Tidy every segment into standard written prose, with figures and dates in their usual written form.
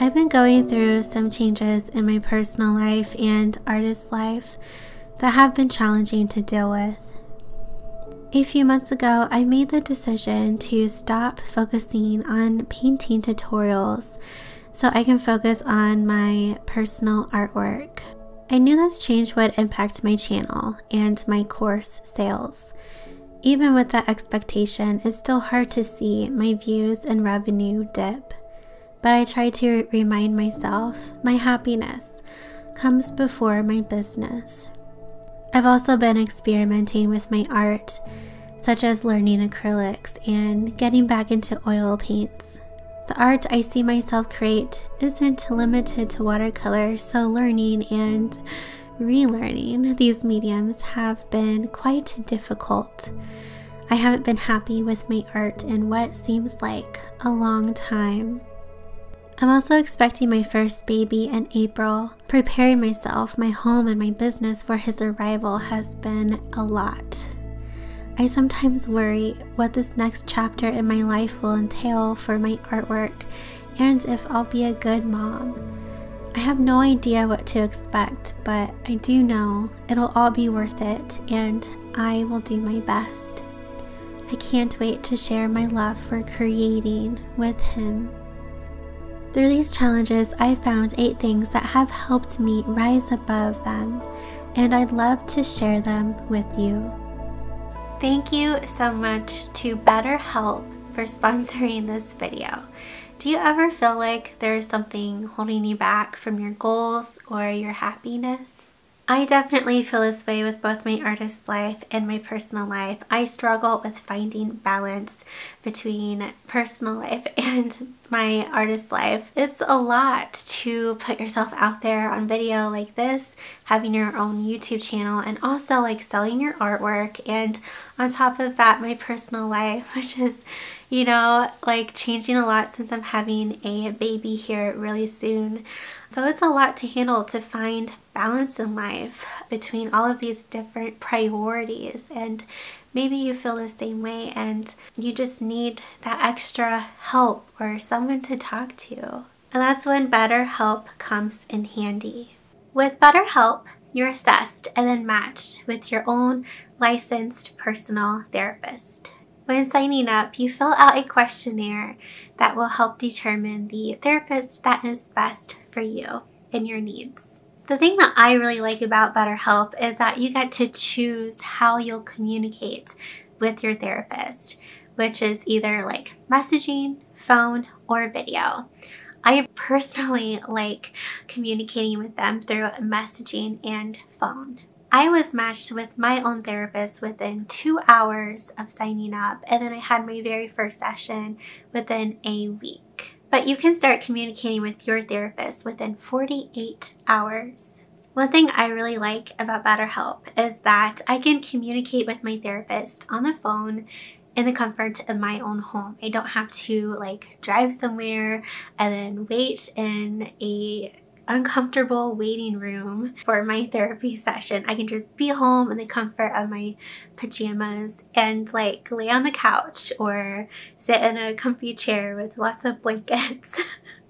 I've been going through some changes in my personal life and artist life that have been challenging to deal with. A few months ago, I made the decision to stop focusing on painting tutorials so I can focus on my personal artwork. I knew this change would impact my channel and my course sales. Even with that expectation, it's still hard to see my views and revenue dip. But I try to remind myself my happiness comes before my business. I've also been experimenting with my art, such as learning acrylics and getting back into oil paints. The art I see myself create isn't limited to watercolor, so learning and relearning these mediums have been quite difficult. I haven't been happy with my art in what seems like a long time. I'm also expecting my first baby in April. Preparing myself, my home, and my business for his arrival has been a lot. I sometimes worry what this next chapter in my life will entail for my artwork and if I'll be a good mom. I have no idea what to expect, but I do know it'll all be worth it and I will do my best. I can't wait to share my love for creating with him. Through these challenges, I found 8 things that have helped me rise above them, and I'd love to share them with you. Thank you so much to BetterHelp for sponsoring this video. Do you ever feel like there's something holding you back from your goals or your happiness? I definitely feel this way with both my artist life and my personal life. I struggle with finding balance between personal life and my artist life. It's a lot to put yourself out there on video like this, having your own YouTube channel, and also like selling your artwork, and on top of that my personal life, which is, you know, like changing a lot since I'm having a baby here really soon. So it's a lot to handle, to find balance in life between all of these different priorities, and maybe you feel the same way and you just need that extra help or someone to talk to. And that's when BetterHelp comes in handy. With BetterHelp, you're assessed and then matched with your own licensed personal therapist. When signing up, you fill out a questionnaire that will help determine the therapist that is best for you and your needs. The thing that I really like about BetterHelp is that you get to choose how you'll communicate with your therapist, which is either like messaging, phone, or video. I personally like communicating with them through messaging and phone. I was matched with my own therapist within 2 hours of signing up, and then I had my very first session within a week. But you can start communicating with your therapist within 48 hours. One thing I really like about BetterHelp is that I can communicate with my therapist on the phone in the comfort of my own home. I don't have to like drive somewhere and then wait in a uncomfortable waiting room for my therapy session. I can just be home in the comfort of my pajamas and like lay on the couch or sit in a comfy chair with lots of blankets.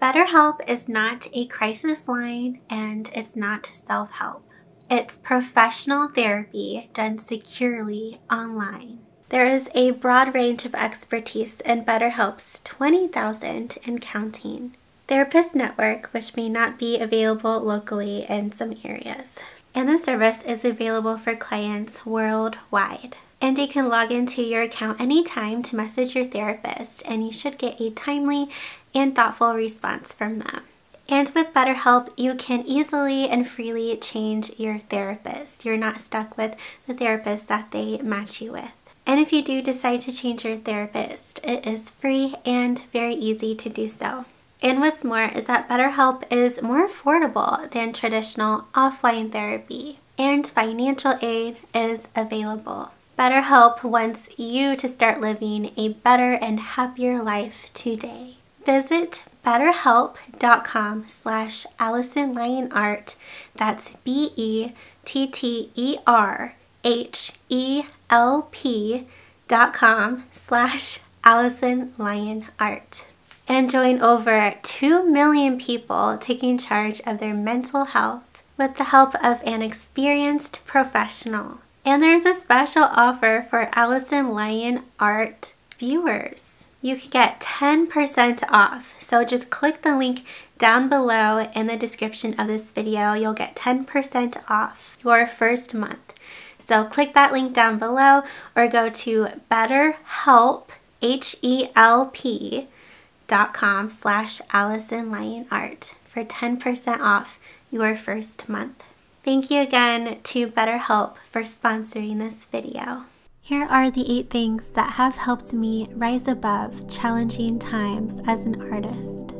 BetterHelp is not a crisis line and it's not self-help. It's professional therapy done securely online. There is a broad range of expertise in BetterHelp's 20,000 and counting therapist network, which may not be available locally in some areas. And the service is available for clients worldwide. And you can log into your account anytime to message your therapist, and you should get a timely and thoughtful response from them. And with BetterHelp, you can easily and freely change your therapist. You're not stuck with the therapist that they match you with. And if you do decide to change your therapist, it is free and very easy to do so. And what's more is that BetterHelp is more affordable than traditional offline therapy, and financial aid is available. BetterHelp wants you to start living a better and happier life today. Visit betterhelp.com/AllisonLyonArt. That's BetterHelp.com/AllisonLyonArt. and join over 2 million people taking charge of their mental health with the help of an experienced professional. And there's a special offer for Allison Lyon Art viewers. You can get 10% off. So just click the link down below in the description of this video. You'll get 10% off your first month. So click that link down below or go to BetterHelp, HELP.com/AllisonLyonArt for 10% off your first month. Thank you again to BetterHelp for sponsoring this video. Here are the 8 things that have helped me rise above challenging times as an artist.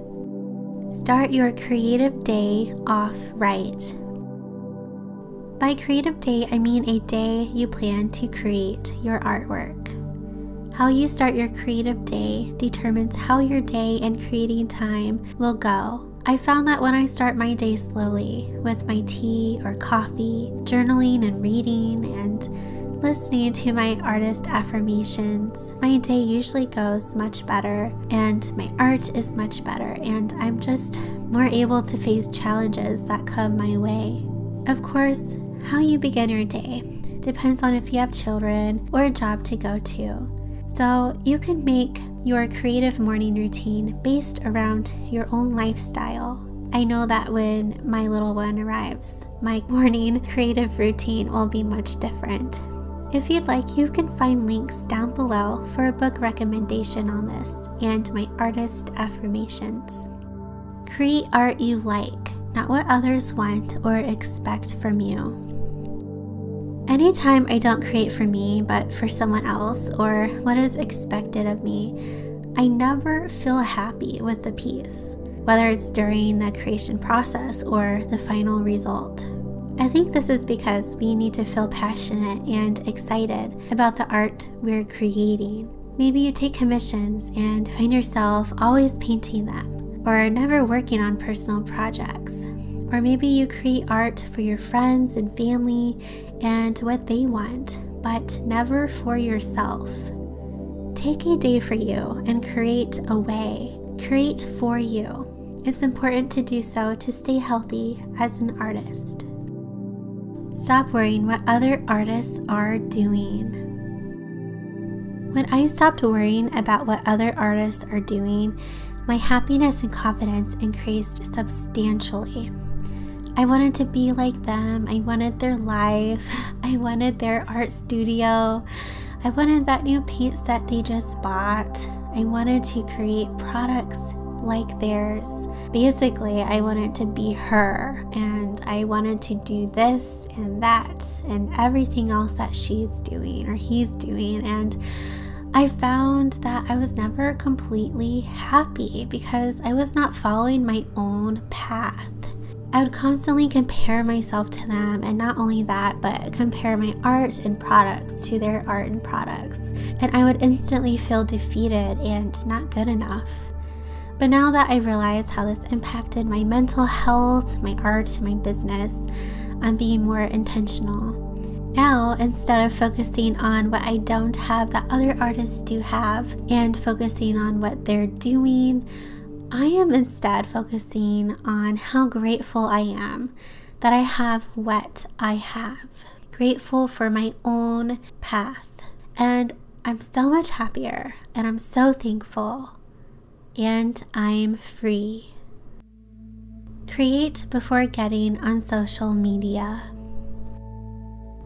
Start your creative day off right. By creative day, I mean a day you plan to create your artwork. How you start your creative day determines how your day and creating time will go. I found that when I start my day slowly with my tea or coffee, journaling and reading, and listening to my artist affirmations, my day usually goes much better and my art is much better, and I'm just more able to face challenges that come my way. Of course, how you begin your day depends on if you have children or a job to go to. So you can make your creative morning routine based around your own lifestyle. I know that when my little one arrives, my morning creative routine will be much different. If you'd like, you can find links down below for a book recommendation on this and my artist affirmations. Create art you like, not what others want or expect from you. Anytime I don't create for me, but for someone else or what is expected of me, I never feel happy with the piece, whether it's during the creation process or the final result. I think this is because we need to feel passionate and excited about the art we're creating. Maybe you take commissions and find yourself always painting them, or never working on personal projects. Or maybe you create art for your friends and family and what they want, but never for yourself. Take a day for you and create away. Create for you. It's important to do so to stay healthy as an artist. Stop worrying what other artists are doing. When I stopped worrying about what other artists are doing, my happiness and confidence increased substantially. I wanted to be like them. I wanted their life. I wanted their art studio. I wanted that new paint set they just bought. I wanted to create products like theirs. Basically, I wanted to be her, and I wanted to do this and that and everything else that she's doing or he's doing. And I found that I was never completely happy because I was not following my own path. I would constantly compare myself to them, and not only that, but compare my art and products to their art and products. And I would instantly feel defeated and not good enough. But now that I realize how this impacted my mental health, my art, my business, I'm being more intentional. Now, instead of focusing on what I don't have that other artists do have and focusing on what they're doing, I am instead focusing on how grateful I am that I have what I have. Grateful for my own path. And I'm so much happier, and I'm so thankful. And I'm free. Create before getting on social media.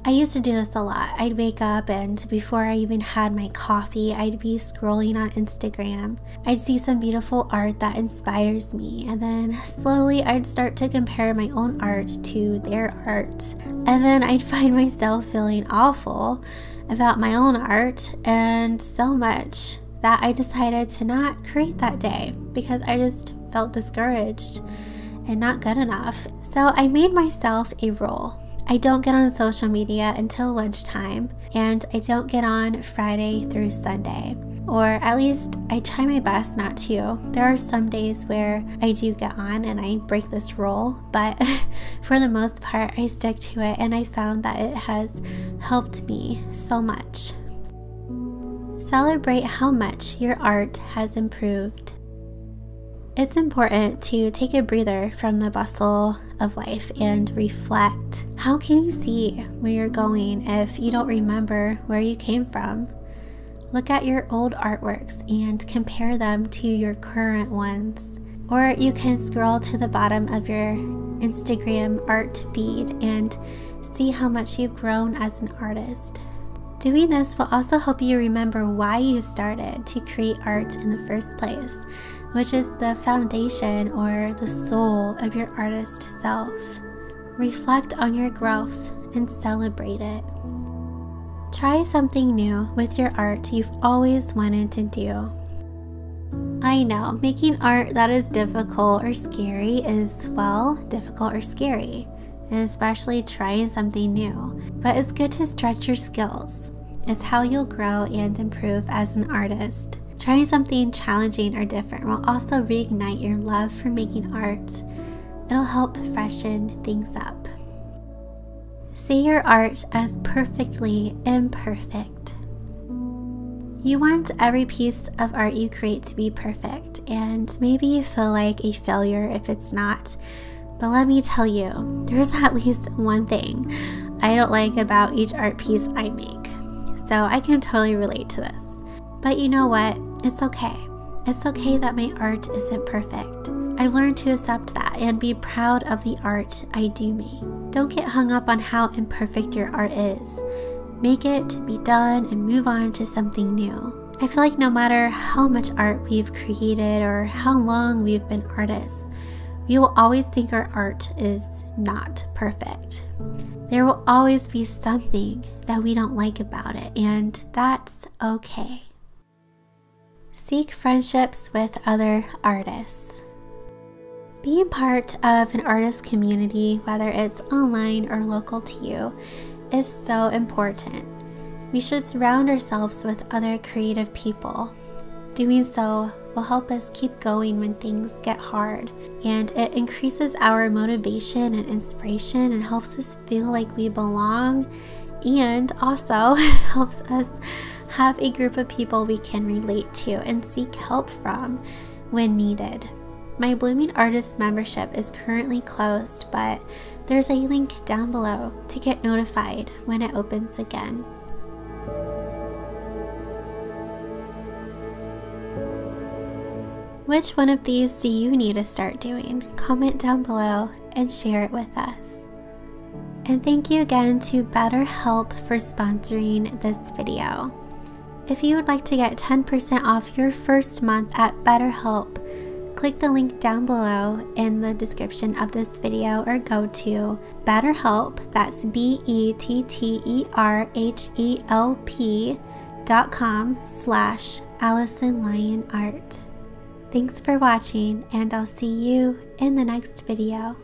I used to do this a lot. I'd wake up, and before I even had my coffee, I'd be scrolling on Instagram. I'd see some beautiful art that inspires me, and then slowly I'd start to compare my own art to their art. And then I'd find myself feeling awful about my own art, and so much that I decided to not create that day because I just felt discouraged and not good enough. So I made myself a rule. I don't get on social media until lunchtime, and I don't get on Friday through Sunday. Or at least I try my best not to. There are some days where I do get on and I break this rule, but for the most part I stick to it, and I found that it has helped me so much. Celebrate how much your art has improved. It's important to take a breather from the bustle of life and reflect. How can you see where you're going if you don't remember where you came from? Look at your old artworks and compare them to your current ones. Or you can scroll to the bottom of your Instagram art feed and see how much you've grown as an artist. Doing this will also help you remember why you started to create art in the first place, which is the foundation or the soul of your artist self. Reflect on your growth and celebrate it. Try something new with your art you've always wanted to do. I know, making art that is difficult or scary is, well, difficult or scary, and especially trying something new. But it's good to stretch your skills. It's how you'll grow and improve as an artist. Trying something challenging or different will also reignite your love for making art. It'll help freshen things up. See your art as perfectly imperfect. You want every piece of art you create to be perfect, and maybe you feel like a failure if it's not. But let me tell you, there's at least one thing I don't like about each art piece I make. So I can totally relate to this. But you know what? It's okay. It's okay that my art isn't perfect. I've learned to accept that and be proud of the art I do make. Don't get hung up on how imperfect your art is. Make it, be done, and move on to something new. I feel like no matter how much art we've created or how long we've been artists, we will always think our art is not perfect. There will always be something that we don't like about it, and that's okay. Seek friendships with other artists. Being part of an artist community, whether it's online or local to you, is so important. We should surround ourselves with other creative people. Doing so will help us keep going when things get hard, and it increases our motivation and inspiration and helps us feel like we belong, and also helps us have a group of people we can relate to and seek help from when needed. My Blooming Artist membership is currently closed, but there's a link down below to get notified when it opens again. Which one of these do you need to start doing? Comment down below and share it with us. And thank you again to BetterHelp for sponsoring this video. If you would like to get 10% off your first month at BetterHelp, click the link down below in the description of this video or go to BetterHelp, that's BetterHelp.com/AllisonLyonArt. Thanks for watching, and I'll see you in the next video.